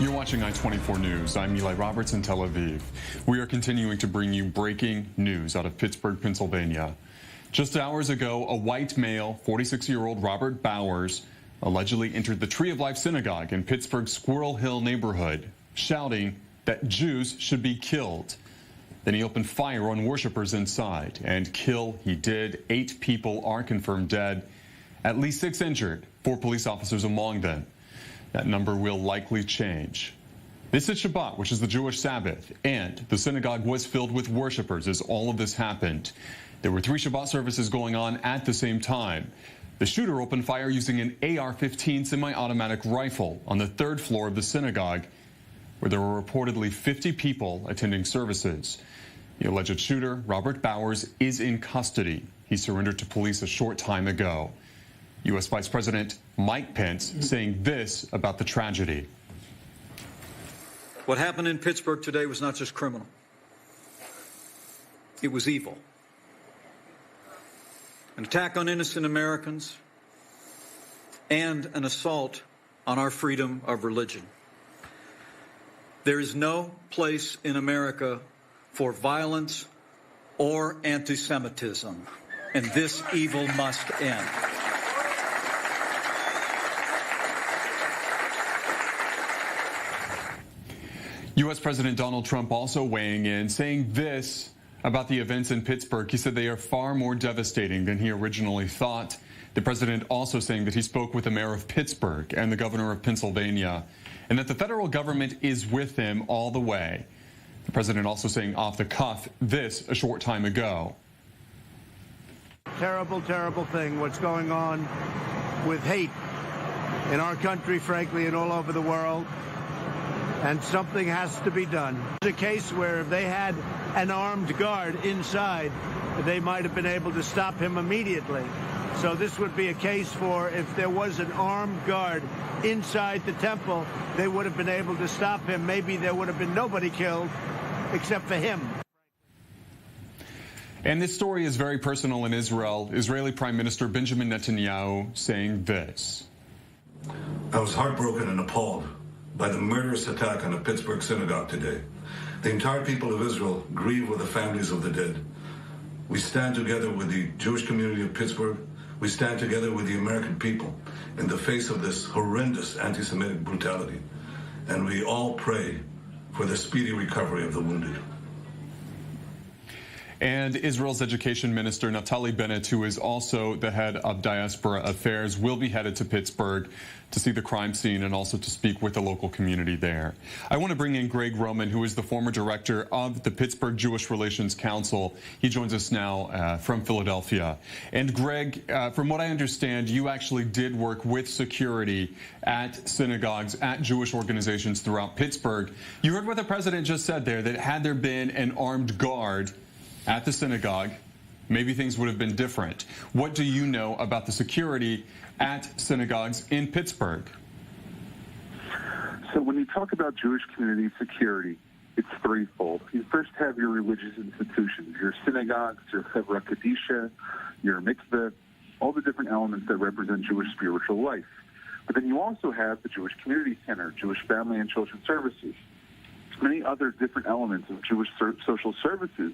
You're watching I-24 News. I'm Eli Roberts in Tel Aviv. We are continuing to bring you breaking news out of Pittsburgh, Pennsylvania. Just hours ago, a white male, 46-year-old Robert Bowers, allegedly entered the Tree of Life Synagogue in Pittsburgh's Squirrel Hill neighborhood, shouting that Jews should be killed. Then he opened fire on worshipers inside, and kill he did. 8 people are confirmed dead, at least 6 injured, 4 police officers among them. That number will likely change. This is Shabbat, which is the Jewish Sabbath, and the synagogue was filled with worshipers as all of this happened. There were 3 Shabbat services going on at the same time. The shooter opened fire using an AR-15 semi-automatic rifle on the 3rd floor of the synagogue, where there were reportedly 50 people attending services. The alleged shooter, Robert Bowers, is in custody. He surrendered to police a short time ago. U.S. Vice President Mike Pence saying this about the tragedy. What happened in Pittsburgh today was not just criminal. It was evil. An attack on innocent Americans and an assault on our freedom of religion. There is no place in America for violence or anti-Semitism, and this evil must end. U.S. President Donald Trump also weighing in, saying this about the events in Pittsburgh. He said they are far more devastating than he originally thought. The president also saying that he spoke with the mayor of Pittsburgh and the governor of Pennsylvania, and that the federal government is with him all the way. The president also saying off the cuff this a short time ago. Terrible, terrible thing, what's going on with hate in our country, frankly, and all over the world. And something has to be done. It's a case where if they had an armed guard inside, they might have been able to stop him immediately. So this would be a case for if there was an armed guard inside the temple, they would have been able to stop him. Maybe there would have been nobody killed except for him. And this story is very personal in Israel. Israeli Prime Minister Benjamin Netanyahu saying this. I was heartbroken and appalled by the murderous attack on the Pittsburgh synagogue today. The entire people of Israel grieve with the families of the dead. We stand together with the Jewish community of Pittsburgh. We stand together with the American people in the face of this horrendous anti-Semitic brutality. And we all pray for the speedy recovery of the wounded. And Israel's education minister, Naftali Bennett, who is also the head of diaspora affairs, will be headed to Pittsburgh to see the crime scene and also to speak with the local community there. I want to bring in Greg Roman, who is the former director of the Pittsburgh Jewish Relations Council. He joins us now from Philadelphia. And Greg, from what I understand, you actually did work with security at synagogues, at Jewish organizations throughout Pittsburgh. You heard what the president just said there, that had there been an armed guard at the synagogue, maybe things would have been different. What do you know about the security at synagogues in Pittsburgh? So when you talk about Jewish community security, it's threefold. You first have your religious institutions, your synagogues, your Chevra Kadisha, your mikveh, all the different elements that represent Jewish spiritual life. But then you also have the Jewish Community Center, Jewish Family and Children Services, many other different elements of Jewish social services.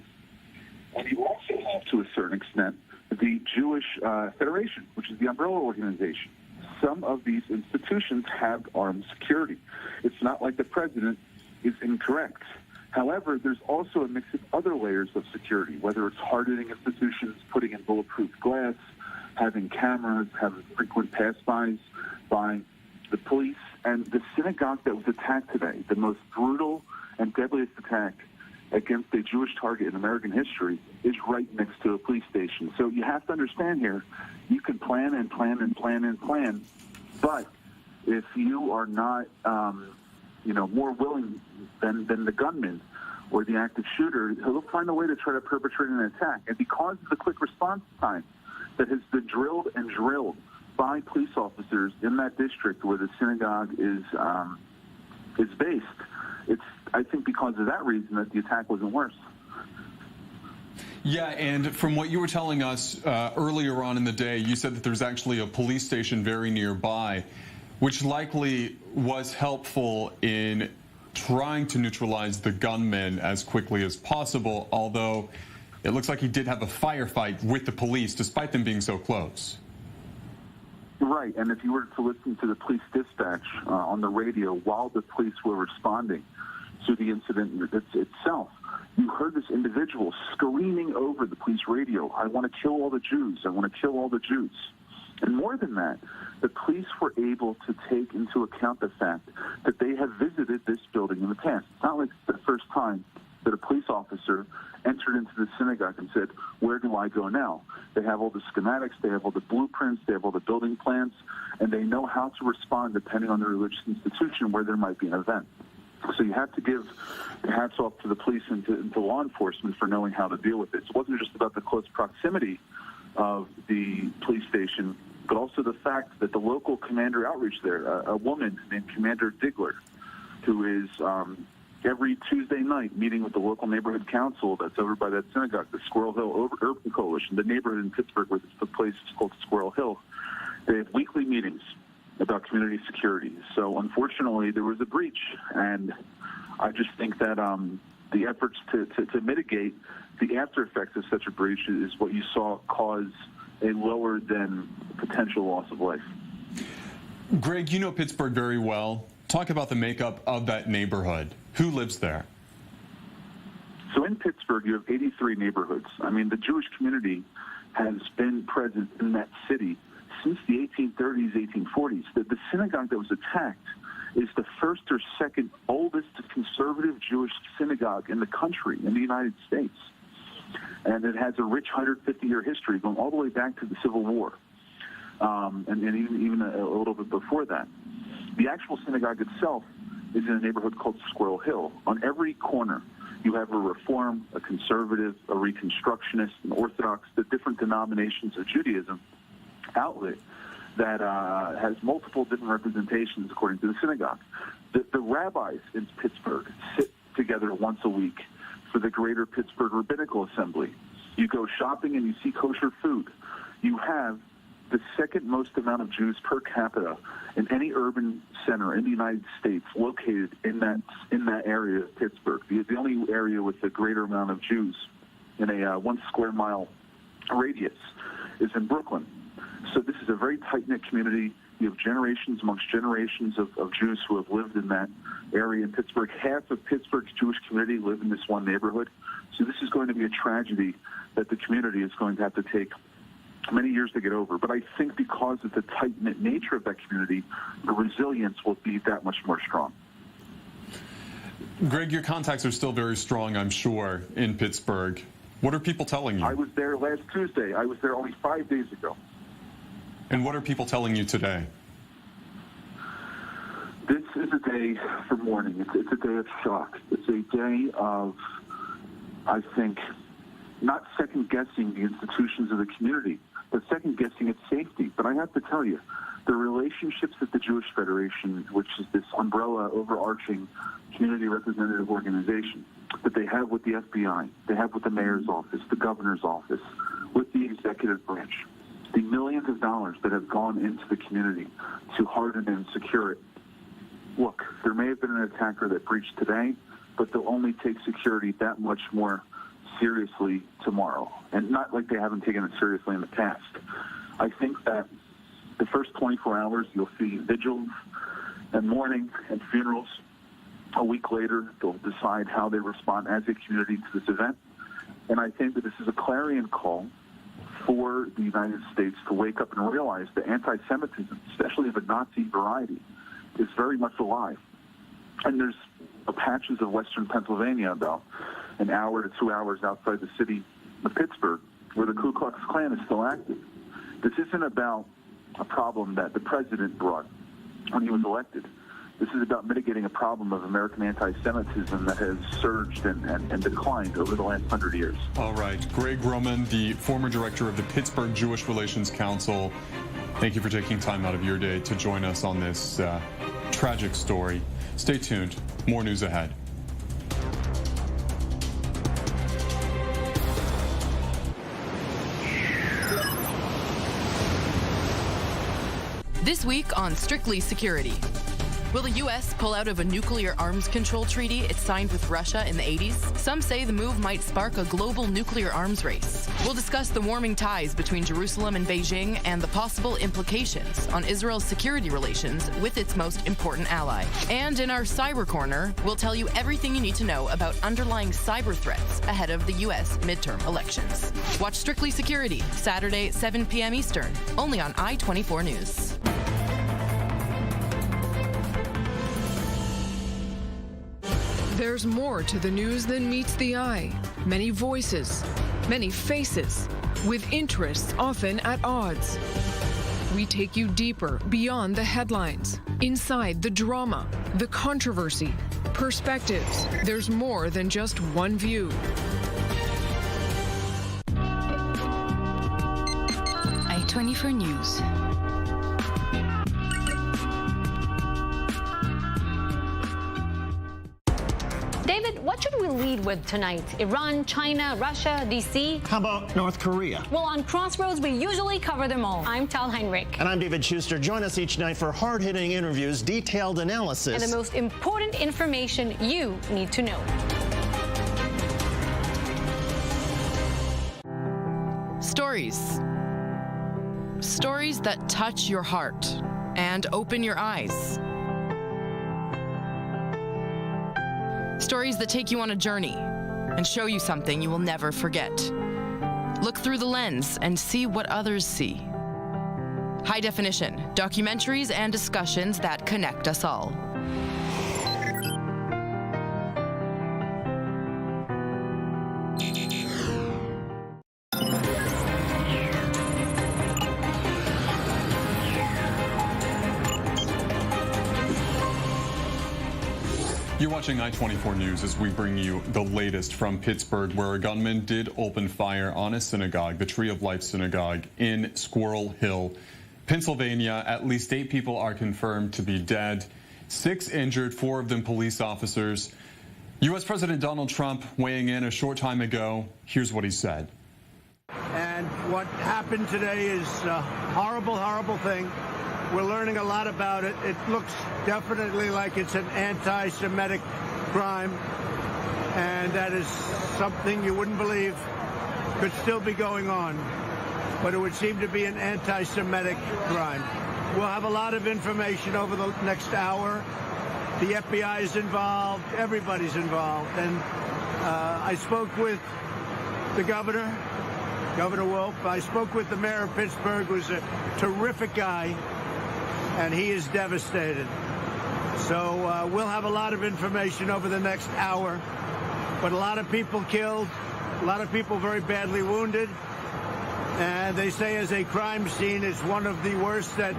And you also have, to a certain extent, the Jewish Federation, which is the umbrella organization. Some of these institutions have armed security. It's not like the president is incorrect. However, there's also a mix of other layers of security, whether it's hard-hitting institutions, putting in bulletproof glass, having cameras, having frequent pass-bys by the police. And the synagogue that was attacked today, the most brutal and deadliest attack against a Jewish target in American history, is right next to a police station. So you have to understand here, you can plan and plan and plan and plan, but if you are not, more willing than the gunman or the active shooter, he'll find a way to try to perpetrate an attack. And because of the quick response time that has been drilled and drilled by police officers in that district where the synagogue is based, it's, I think, because of that reason that the attack wasn't worse. Yeah, and from what you were telling us earlier on in the day, you said that there's actually a police station very nearby. which likely was helpful in trying to neutralize the gunman as quickly as possible, although it looks like he did have a firefight with the police despite them being so close. Right, and if you were to listen to the police dispatch on the radio while the police were responding to the incident itself, you heard this individual screaming over the police radio, "I want to kill all the Jews, I want to kill all the Jews." And more than that, the police were able to take into account the fact that they have visited this building in the past. It's not like the first time that a police officer entered into the synagogue and said, "Where do I go now?" They have all the schematics, they have all the blueprints, they have all the building plans, and they know how to respond depending on the religious institution where there might be an event. So you have to give the hats off to the police and to law enforcement for knowing how to deal with it. It wasn't just about the close proximity of the police station, but also the fact that the local commander outreach there, a woman named Commander Digler, who is every Tuesday night meeting with the local neighborhood council that's over by that synagogue, the Squirrel Hill Urban Coalition, the neighborhood in Pittsburgh where this took place is called Squirrel Hill. They have weekly meetings about community security. So unfortunately, there was a breach, and I just think that the efforts to mitigate the after effects of such a breach is what you saw cause a lower than potential loss of life. Greg, you know Pittsburgh very well. Talk about the makeup of that neighborhood. Who lives there? So in Pittsburgh, you have 83 neighborhoods. I mean, the Jewish community has been present in that city since the 1830s, 1840s. The synagogue that was attacked is the first or second oldest conservative Jewish synagogue in the country, in the United States. And it has a rich 150-year history going all the way back to the Civil War, and even a little bit before that. The actual synagogue itself is in a neighborhood called Squirrel Hill. On every corner, you have a Reform, a Conservative, a Reconstructionist, an Orthodox, the different denominations of Judaism outlet that has multiple different representations according to the synagogue. The rabbis in Pittsburgh sit together once a week for the Greater Pittsburgh Rabbinical Assembly. You go shopping and you see kosher food. You have the second most amount of Jews per capita in any urban center in the United States located in that area of Pittsburgh. The only area with a greater amount of Jews in a 1 square mile radius is in Brooklyn. So this is a very tight-knit community. You have generations amongst generations of Jews who have lived in that area in Pittsburgh. Half of Pittsburgh's Jewish community live in this one neighborhood. So this is going to be a tragedy that the community is going to have to take many years to get over. But I think because of the tight-knit nature of that community, the resilience will be that much more strong. Greg, your contacts are still very strong, I'm sure, in Pittsburgh. What are people telling you? I was there last Tuesday. I was there only 5 days ago. And what are people telling you today? This is a day for mourning. It's a day of shock. It's a day of, I think, not second-guessing the institutions of the community, but second-guessing its safety. But I have to tell you, the relationships that the Jewish Federation, which is this umbrella, overarching community representative organization, that they have with the FBI, they have with the mayor's office, the governor's office, with the executive branch, the millions of dollars that have gone into the community to harden and secure it. Look, there may have been an attacker that breached today, but they'll only take security that much more seriously tomorrow. And not like they haven't taken it seriously in the past. I think that the first 24 hours, you'll see vigils and mourning and funerals. A week later, they'll decide how they respond as a community to this event. And I think that this is a clarion call for the United States to wake up and realize that anti-Semitism, especially of a Nazi variety, is very much alive. And there's patches of western Pennsylvania, about an hour to 2 hours outside the city of Pittsburgh, where the Ku Klux Klan is still active. This isn't about a problem that the president brought when he was elected. This is about mitigating a problem of American anti-Semitism that has surged and declined over the last 100 years. All right. Greg Roman, the former director of the Pittsburgh Jewish Relations Council, thank you for taking time out of your day to join us on this tragic story. Stay tuned. More news ahead. This week on Strictly Security. Will the U.S. pull out of a nuclear arms control treaty it signed with Russia in the 80s? Some say the move might spark a global nuclear arms race. We'll discuss the warming ties between Jerusalem and Beijing and the possible implications on Israel's security relations with its most important ally. And in our Cyber Corner, we'll tell you everything you need to know about underlying cyber threats ahead of the U.S. midterm elections. Watch Strictly Security, Saturday, 7 p.m. Eastern, only on I-24 News. There's more to the news than meets the eye. Many voices, many faces, with interests often at odds. We take you deeper beyond the headlines, inside the drama, the controversy, perspectives. There's more than just one view. I-24 News. David, what should we lead with tonight? Iran, China, Russia, D.C.? How about North Korea? Well, on Crossroads, we usually cover them all. I'm Tal Heinrich. And I'm David Schuster. Join us each night for hard-hitting interviews, detailed analysis, and the most important information you need to know. Stories. Stories that touch your heart and open your eyes. Stories that take you on a journey and show you something you will never forget. Look through the lens and see what others see. High definition, documentaries and discussions that connect us all. You're watching I-24 News as we bring you the latest from Pittsburgh, where a gunman did open fire on a synagogue, the Tree of Life Synagogue in Squirrel Hill, Pennsylvania. At least 8 people are confirmed to be dead, 6 injured, 4 of them police officers. U.S. President Donald Trump weighing in a short time ago. Here's what he said. And what happened today is a horrible, horrible thing. We're learning a lot about it. It looks definitely like it's an anti-Semitic crime, and that is something you wouldn't believe could still be going on, but it would seem to be an anti-Semitic crime. We'll have a lot of information over the next hour. The FBI is involved. Everybody's involved. And I spoke with the governor, Governor Wolf. I spoke with the mayor of Pittsburgh, who's a terrific guy, and he is devastated. So we'll have a lot of information over the next hour, but a lot of people killed, a lot of people very badly wounded, and they say as a crime scene, it's one of the worst that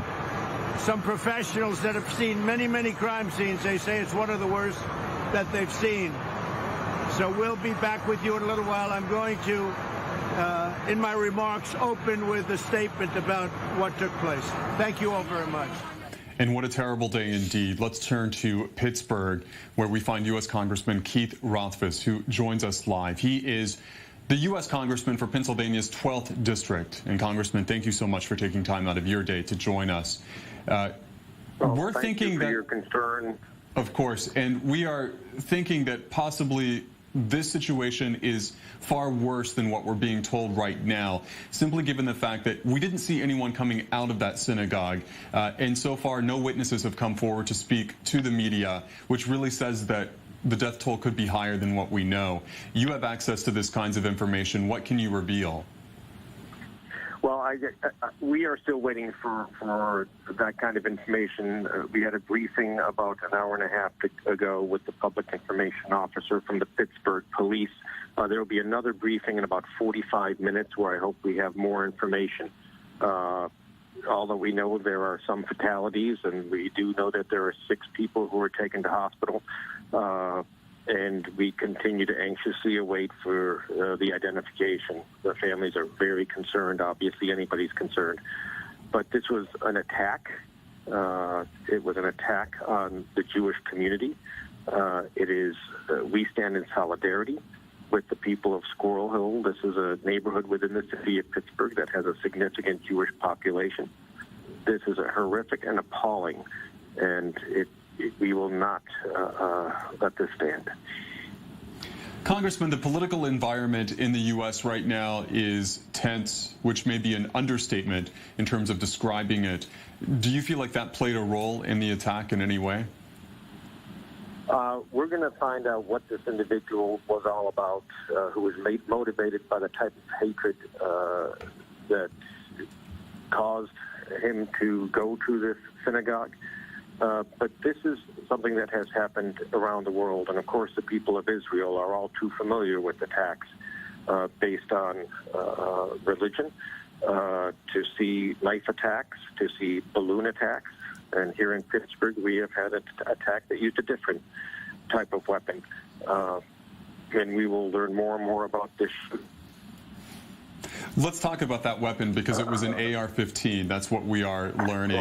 some professionals that have seen many, many crime scenes, they say it's one of the worst that they've seen. So we'll be back with you in a little while. I'm going to, in my remarks, open with a statement about what took place. Thank you all very much. And what a terrible day indeed. Let's turn to Pittsburgh, where we find U.S. Congressman Keith Rothfuss, who joins us live. He is the U.S. Congressman for Pennsylvania's 12th District. And Congressman, thank you so much for taking time out of your day to join us. We're thinking that your concern, of course, and we are thinking that possibly this situation is far worse than what we're being told right now, simply given the fact that we didn't see anyone coming out of that synagogue, and so far no witnesses have come forward to speak to the media, which really says that the death toll could be higher than what we know. You have access to this kinds of information. What can you reveal? Well, we are still waiting for that kind of information. We had a briefing about an hour and a half ago with the public information officer from the Pittsburgh police. There will be another briefing in about 45 minutes where I hope we have more information. Although we know there are some fatalities, and we do know that there are 6 people who were taken to hospital. And we continue to anxiously await for the identification. The families are very concerned. Obviously, anybody's concerned. But this was an attack. It was an attack on the Jewish community. We stand in solidarity with the people of Squirrel Hill. This is a neighborhood within the city of Pittsburgh that has a significant Jewish population. this is horrific and appalling, and we will not let this stand. Congressman, the political environment in the U.S. right now is tense, which may be an understatement in terms of describing it. Do you feel like that played a role in the attack in any way? We're going to find out what this individual was all about, who was motivated by the type of hatred that caused him to go to this synagogue. But this is something that has happened around the world, and of course the people of Israel are all too familiar with attacks based on religion, to see knife attacks, to see balloon attacks, and here in Pittsburgh we have had an attack that used a different type of weapon, and we will learn more and more about this. Let's talk about that weapon, because it was an AR-15. That's what we are learning.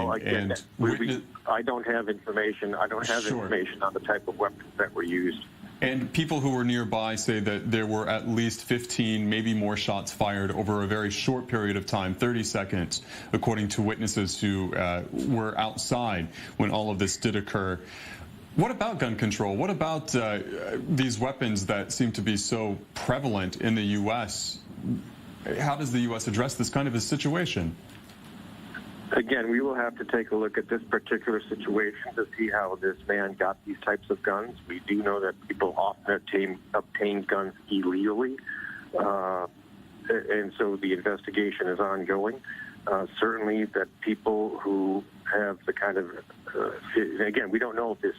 Well, I don't have information. I don't have information on the type of weapons that were used. And people who were nearby say that there were at least 15, maybe more shots fired over a very short period of time, 30 seconds, according to witnesses who were outside when all of this did occur. What about gun control? What about these weapons that seem to be so prevalent in the U.S.? How does the U.S. address this kind of a situation? Again, we will have to take a look at this particular situation to see how this man got these types of guns. We do know that people often obtain guns illegally, and so the investigation is ongoing. Certainly that people who have the kind of, again, we don't know if this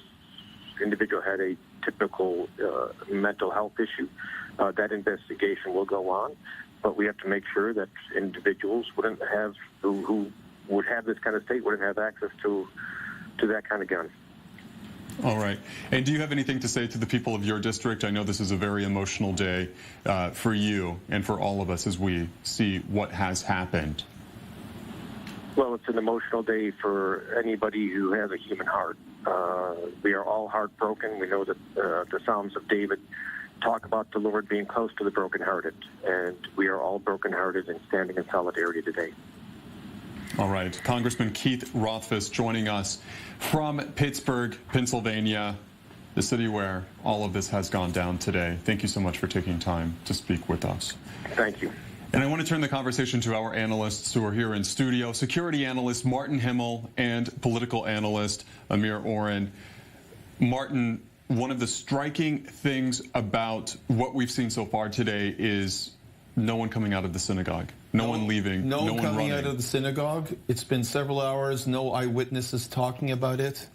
individual had a typical mental health issue. That investigation will go on, but we have to make sure that individuals wouldn't have, who would have this kind of state, wouldn't have access to that kind of gun. All right. And do you have anything to say to the people of your district? I know this is a very emotional day for you and for all of us as we see what has happened. Well, it's an emotional day for anybody who has a human heart. We are all heartbroken. We know that the Psalms of David talk about the Lord being close to the brokenhearted, and we are all brokenhearted and standing in solidarity today. All right. Congressman Keith Rothfuss joining us from Pittsburgh, Pennsylvania, the city where all of this has gone down today. Thank you so much for taking time to speak with us. Thank you. And I want to turn the conversation to our analysts who are here in studio. Security analyst Martin Himmel and political analyst Amir Oren. Martin, one of the striking things about what we've seen so far today is no one coming out of the synagogue, no one leaving, no one coming running out of the synagogue. It's been several hours, no eyewitnesses talking about it.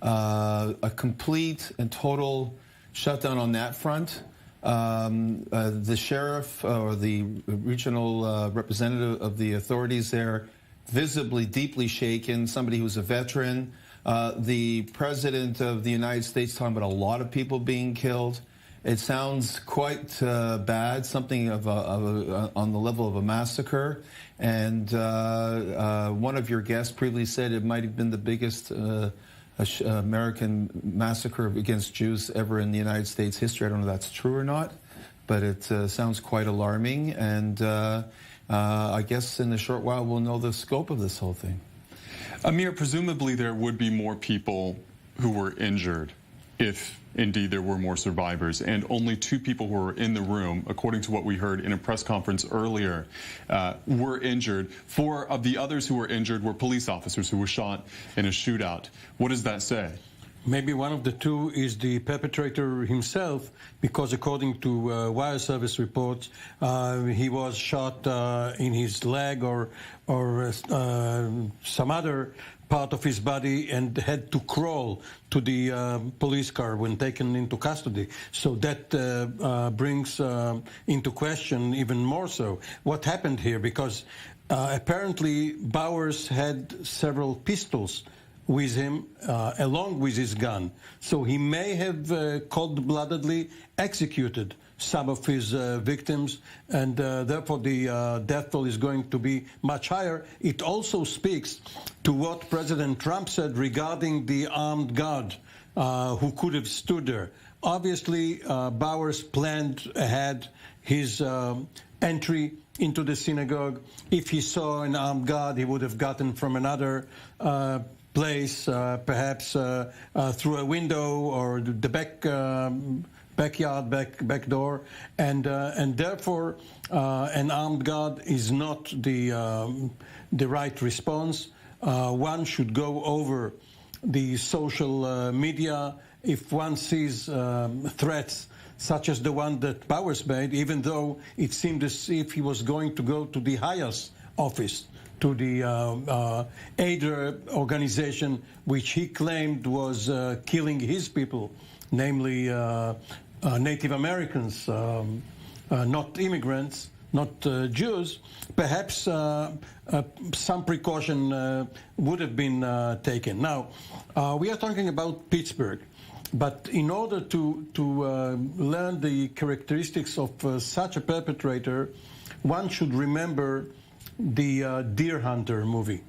A complete and total shutdown on that front. The sheriff or the regional representative of the authorities there, visibly deeply shaken, somebody who's a veteran. The president of the United States talking about a lot of people being killed. It sounds quite bad, something of on the level of a massacre. And one of your guests previously said it might have been the biggest American massacre against Jews ever in the United States history. I don't know if that's true or not, but it sounds quite alarming. And I guess in a short while we'll know the scope of this whole thing. Amir, presumably there would be more people who were injured if indeed there were more survivors, and only 2 people who were in the room, according to what we heard in a press conference earlier, were injured. 4 of the others who were injured were police officers who were shot in a shootout. What does that say? Maybe one of the 2 is the perpetrator himself, because according to wire service reports, he was shot in his leg or some other part of his body and had to crawl to the police car when taken into custody. So that brings into question even more so what happened here, because apparently Bowers had several pistols with him, along with his gun. So he may have cold-bloodedly executed some of his victims, and therefore the death toll is going to be much higher. It also speaks to what President Trump said regarding the armed guard who could have stood there. Obviously, Bowers planned ahead his entry into the synagogue. If he saw an armed guard, he would have gotten from another place, perhaps through a window or the backyard, back door, and therefore an armed guard is not the right response. One should go over the social media if one sees threats such as the one that Bowers made, even though it seemed as if he was going to go to the highest office, to the Aider organization, which he claimed was killing his people, namely Native Americans, not immigrants, not Jews. Perhaps some precaution would have been taken. Now, we are talking about Pittsburgh. But in order to learn the characteristics of such a perpetrator, one should remember the Deer Hunter movie,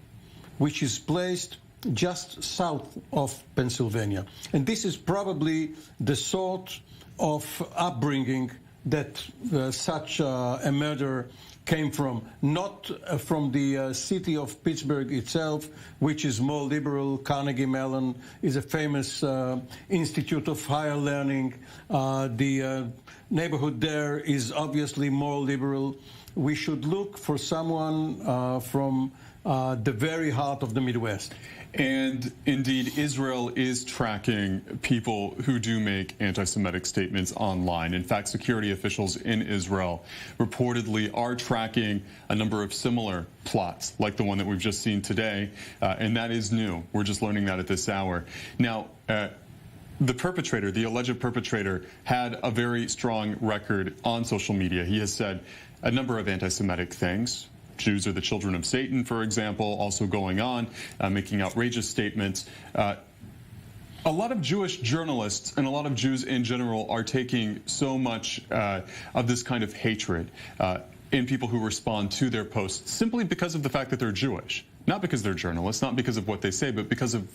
which is placed just south of Pennsylvania. And this is probably the sort of upbringing that such a murder came from, not from the city of Pittsburgh itself, which is more liberal. Carnegie Mellon is a famous institute of higher learning. The neighborhood there is obviously more liberal. We should look for someone from the very heart of the Midwest. And indeed, Israel is tracking people who do make anti-Semitic statements online. In fact, security officials in Israel reportedly are tracking a number of similar plots, like the one that we've just seen today, and that is new. We're just learning that at this hour. Now, the perpetrator, the alleged perpetrator, had a very strong record on social media. He has said a number of anti-Semitic things. Jews are the children of Satan, for example, also going on, making outrageous statements. A lot of Jewish journalists and a lot of Jews in general are taking so much of this kind of hatred in people who respond to their posts simply because of the fact that they're Jewish. Not because they're journalists, not because of what they say, but because of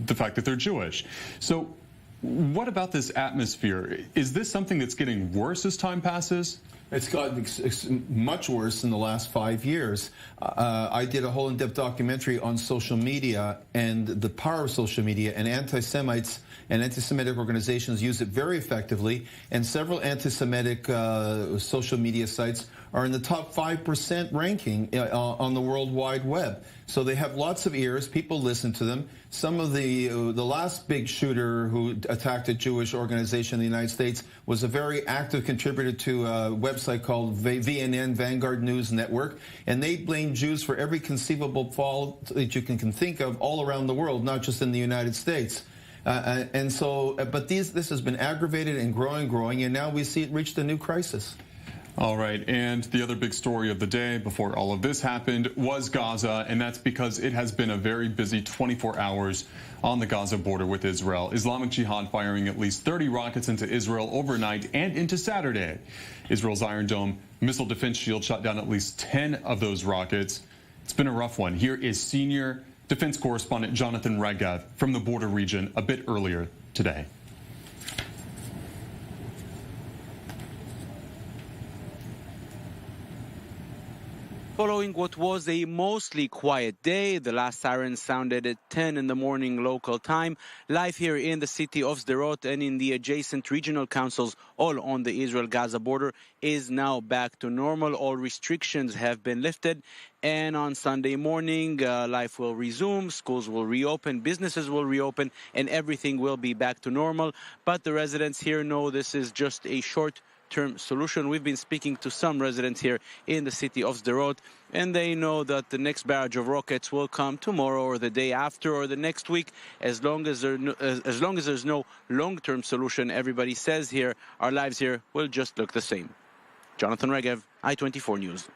the fact that they're Jewish. So what about this atmosphere? Is this something that's getting worse as time passes? It's gotten much worse in the last 5 years. I did a whole in-depth documentary on social media and the power of social media, and anti-Semites and anti-Semitic organizations use it very effectively, and several anti-Semitic social media sites are in the top 5% ranking on the World Wide Web. So they have lots of ears. People listen to them. Some of the last big shooter who attacked a Jewish organization in the United States was a very active contributor to a website called VNN, Vanguard News Network, and they blame Jews for every conceivable fault that you can think of all around the world, not just in the United States. And so, but this has been aggravated and growing, and now we see it reached a new crisis. All right, and the other big story of the day before all of this happened was Gaza, and that's because it has been a very busy 24 hours on the Gaza border with Israel. Islamic Jihad firing at least 30 rockets into Israel overnight and into Saturday. Israel's Iron Dome missile defense shield shot down at least 10 of those rockets. It's been a rough one. Here is senior defense correspondent Jonathan Regev from the border region a bit earlier today. Following what was a mostly quiet day, the last siren sounded at 10 in the morning local time. Life here in the city of Sderot and in the adjacent regional councils, all on the Israel-Gaza border, is now back to normal. All restrictions have been lifted. And on Sunday morning, life will resume, schools will reopen, businesses will reopen, and everything will be back to normal. But the residents here know this is just a short-term solution. We've been speaking to some residents here in the city of Sderot, and they know that the next barrage of rockets will come tomorrow or the day after or the next week. As long as there's no long-term solution, everybody says here, our lives here will just look the same. Jonathan Regev, I-24 News.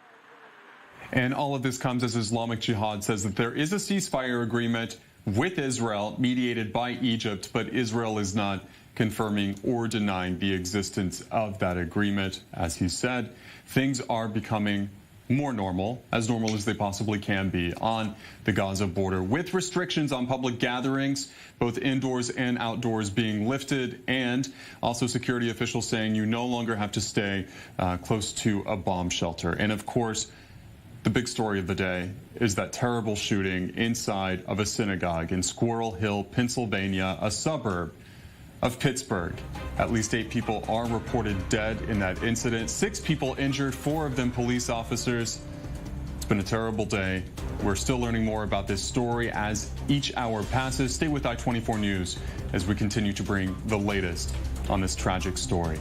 And all of this comes as Islamic Jihad says that there is a ceasefire agreement with Israel mediated by Egypt, but Israel is not confirming or denying the existence of that agreement. As he said, things are becoming more normal as they possibly can be on the Gaza border, with restrictions on public gatherings, both indoors and outdoors, being lifted, and also security officials saying you no longer have to stay close to a bomb shelter. And of course, the big story of the day is that terrible shooting inside of a synagogue in Squirrel Hill, Pennsylvania, a suburb of Pittsburgh. At least 8 people are reported dead in that incident. 6 people injured, 4 of them police officers. It's been a terrible day. We're still learning more about this story as each hour passes. Stay with I-24 News as we continue to bring the latest on this tragic story.